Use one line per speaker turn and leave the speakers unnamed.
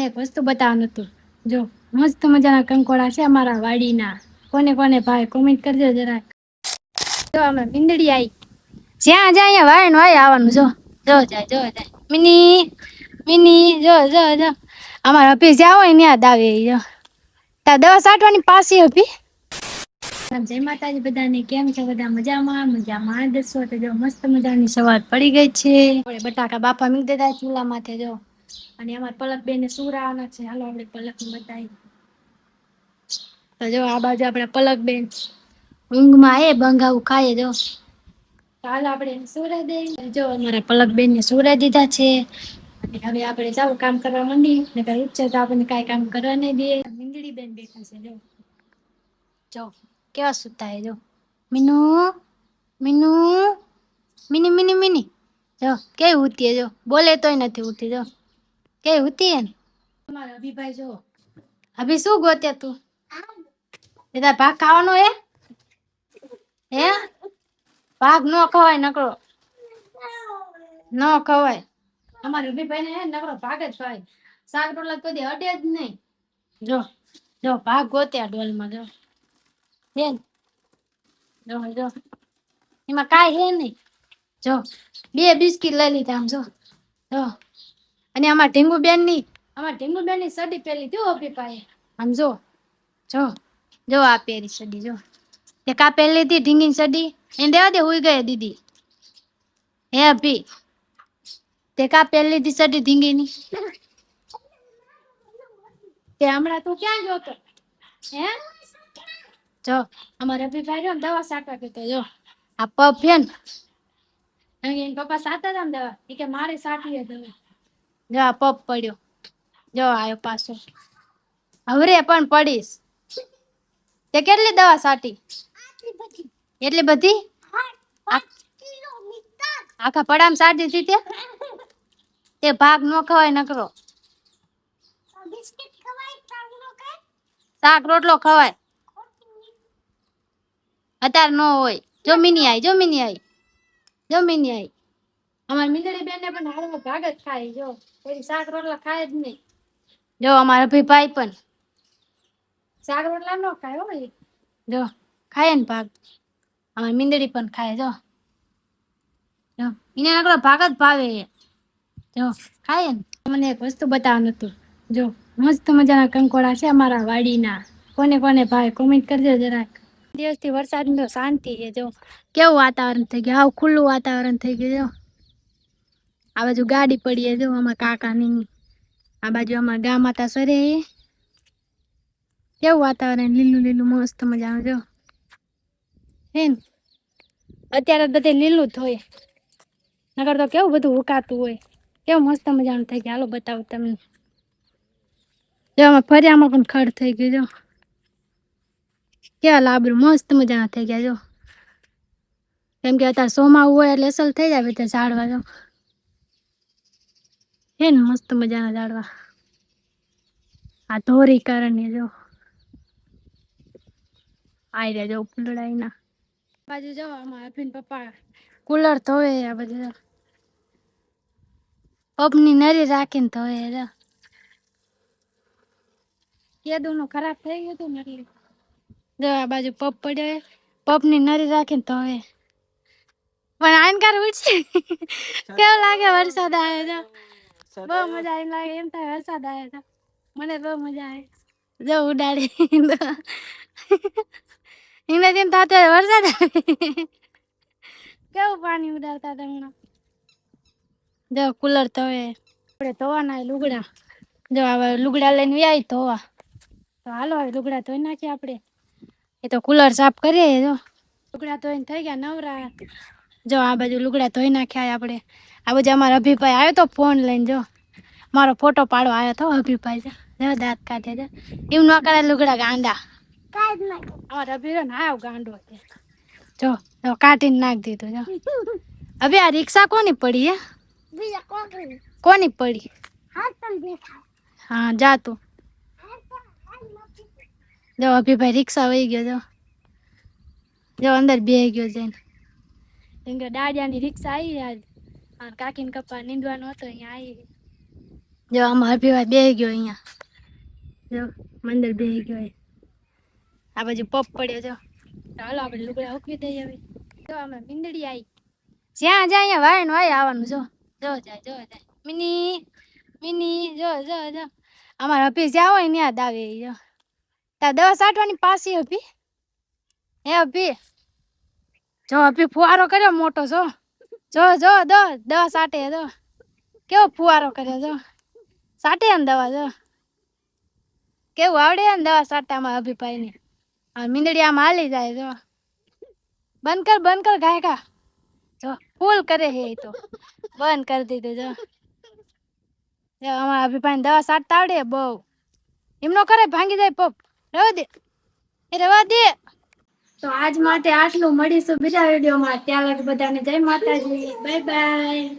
તમને એક વસ્તુ બતાવવાનું હતું. જો મસ્ત મજાના કંકોડા છે અમારા વાડીના. કોને કોને ભાઈ કોમેન્ટ કરજો જરાક. જો અમે મીંદડી આવી જ્યાં જાય અહીંયા વાય ને વાય આવવાનું. જો જો જાય મિની મિની જો અમારા અભી જ્યાં હોય ને યાદ આવે. જો તા દવા છાંટવાની પાછી અભી. જય માતાજી બધાને. કેમ છે બધા? મજામાં દસો તો જો મસ્ત મજાની સવાર પડી ગઈ છે. બટાકા બાપા મીક દેતા ચૂલા માથે. જો અને અમાર પલક બેન ને સુવરાવાના છે. હાલો આપણે પલક ને બતાવી. તો જો આ બાજુ આપણે પલક બેન ઊંઘમાં એ બંગાવું ખાય. જો હાલ આપણે સુવરાવી દઈએ. જો અમારા પલક બેન ને સુવરાવી દીધા છે. અને હવે આપણે ચાલો કામ કરવા માંડી. ને ઉઠશે તો આપણને કાંઈ કામ કરવા નહીં દે. મીંદડી બેન બેઠા છે. જો કેવા સુતા હે. જો Meenu Meenu mini mini mini જો કેવી ઉતી. જો બોલે તોય નથી ઉતી. જો કેવી ઉતી હે ને અમારા અભિભાઈ. જો અભી શું ગોતે તું? તાર ભાગ ખાવાનો હે ભાગ નો ખવાય નકરો ન ખવાય. અમારે અભિભાઈ ને નકરો ભાગ જ ભાઈ. શાક રોટલા કોઈ દી અડે જ નહીં. જો જો ભાગ ગોત્યા ડોલમાં. જો બેન જો એમાં કાંઈ હે નહીં. જો બે બિસ્કીટ લઈ લીધા. આમ જો જો અને અમાર ઢીંગુ બેન ની સડી પેલી જો અભિભાઈ આમ જો જો જો આ પેરી સડી. જો તે કા પહેરી લીધી ઢીંગીની સડી. એને દેવા દે હુઈ ગઈ દીદી. હે અભી તે કા પહેરી લીધી સડી ઢીંગીની? તે હમણાં તું ક્યાં જોતો હે? જો અમારે અભિભાઈ જો દવા સાટવા ગયો. જો આ પપ છે ને એને પપ્પા સાતા હતા ને દવા. એ કે મારે સાટવી દવા. જો આ પપ પડ્યો. જો આયો પાછો. હવે પણ પડીશ. તે કેટલી દવા સાટી? એટલી બધી આખા પડામ સાટી દીધી. તે ભાગ નો ખવાય નકરો. શાક રોટલો ખવાય અત્યારે નો હોય. જો મિની આવી. જો મિની આવી. અમારી મીંદડી બેન ને પણ હારો ભાગ જ ખાય. જો કોઈ શાક રોટલા ખાય જ નહીં. જો અમારા અભિભાઈ પણ શાક રોટલા નો ખાય હો. જો ખાય ને ભાગ. અમારી મીંદડી પણ ખાય. જો જો એને નકરો ભાગ જ ભાવે. જો ખાય ને. મને એક વસ્તુ બતાવવાનું હતું. જો મસ્ત મજાના કંકોડા છે અમારા વાડીના. કોને કોને ભાઈ કોમેન્ટ કરજો જરાક. દિવસથી વરસાદની શાંતિ છે. જો કેવું વાતાવરણ થઈ ગયું. આવું ખુલ્લું વાતાવરણ થઈ ગયું. જો આ બાજુ ગાડી પડી. જો અમારા કાકાની. આ બાજુ અમારા ગા માતા સરે. કેવું વાતાવરણ લીલું લીલું મસ્ત મજાનું. જો હે ને અત્યારે બધે લીલું જ હોય. નકર તો કેવું બધું ઉકાતું હોય. કેવું મસ્ત મજાનું થઈ ગયું. હાલો બતાવું તમને. જો આમાં ફરિયામાં પણ ખડ થઈ ગયું. જો કેવા લાબરું મસ્ત મજાના થઈ ગયા. જો કેમ કે અત્યારે સોમાવું હોય એટલે અસલ થઈ જાય બધા ઝાડવા. જો હે ને મસ્ત મજાના ઝાડવા. આ ધોરી કારણે. જો આઈ રહ્યા. જો ફૂલડાઈ ના બાજુ. જો આમાં અભિન પપ્પા કુલર ધોવે. આ બાજુ પપની નરી રાખીને ધોવે. જો કેદું નું ખરાબ થઈ ગયું હતું ને એટલે. જો આ બાજુ પપ પડ્યો. પપની નરી રાખીને ધોવે. પણ આનકાર ઉડશે. કેવું લાગે વરસાદ આવ્યો. જો બહુ મજા એમ લાગે. એમ થાય વરસાદ આવ્યો. તો મને બહુ મજા આવે. જો ઉડાડે એમને જેમ થતો વરસાદ આવે. કેવું પાણી ઉડાડતા હતા. જો કુલર ધોવે. આપણે ધોવાના લુગડા. જો હવે લુગડા લઈને વ્યાય ધોવા. તો હાલો હવે લુગડા ધોઈ નાખીએ આપણે. એ તો કુલર સાફ કરીએ. જો લુગડા ધોઈને થઈ ગયા નવરા. જો આ બાજુ લુગડા ધોઈ નાખ્યા આપણે. આ બાજુ અમારો અભિભાઈ આવ્યો તો ફોન લઈને. જો મારો ફોટો પાડવા આવ્યો તો અભિભાઈ. જો દાંત કાઢે. જો એમ ન કરે લુગડા ગાંડા. અમારો અભિરો ને આવ ગાંડો. જો જો કાઢીને નાખ દીધું. જો હવે આ રિક્ષા કોની પડી હે? કોની પડી? હા જા તું. જો અભિભાઈ રિક્ષા વહી ગયો. જો જો અંદર બેહી ગયો જઈને. કેમ કે દાડિયાની રિક્ષા આવી આજ. કાકીને કપ્પા નીંદવાનો હતો અહીંયા આવી. જો આમાં અભિભાઈ બેહી ગયો અહીંયા. જો મંદિર બેહી ગયો. આ બાજુ પપ પડ્યો જો. ચાલો આપણે લુગડા ઉકવી દઈએ હવે. જો અમે મીંદડી આવી. જ્યાં જ્યાં અહીંયા વાય ને વાય આવવાનું જો. જો જાય. મિની જો. અમારા અભી જ્યાં હોય ત્યાં દાવે જો. તાર દવા સાટવાની પાછી અભી. હે અભી. જો અભી ફુવારો કર્યો મોટો જો દવા સાટે જો. કેવો ફુવારો કર્યો જો. સાટે ને દવા જો. કેવું આવડે ને દવા સાટામાં અભિભાઈ ને. મીંદડી આમાં હાલી જાય જો. બંધ કર ગાયકા. જો ફૂલ કરે હે તો બંધ કરી દીધું જો. અમારા અભિભાઈ દવા સાટતા આવડે બહુ. એમનો કરે ભાંગી જાય પપ. રવા દે. તો આજ માટે આટલું. મળીશું બીજા વિડીયોમાં. ત્યાં લગી બધાને જય માતાજી. Bye bye.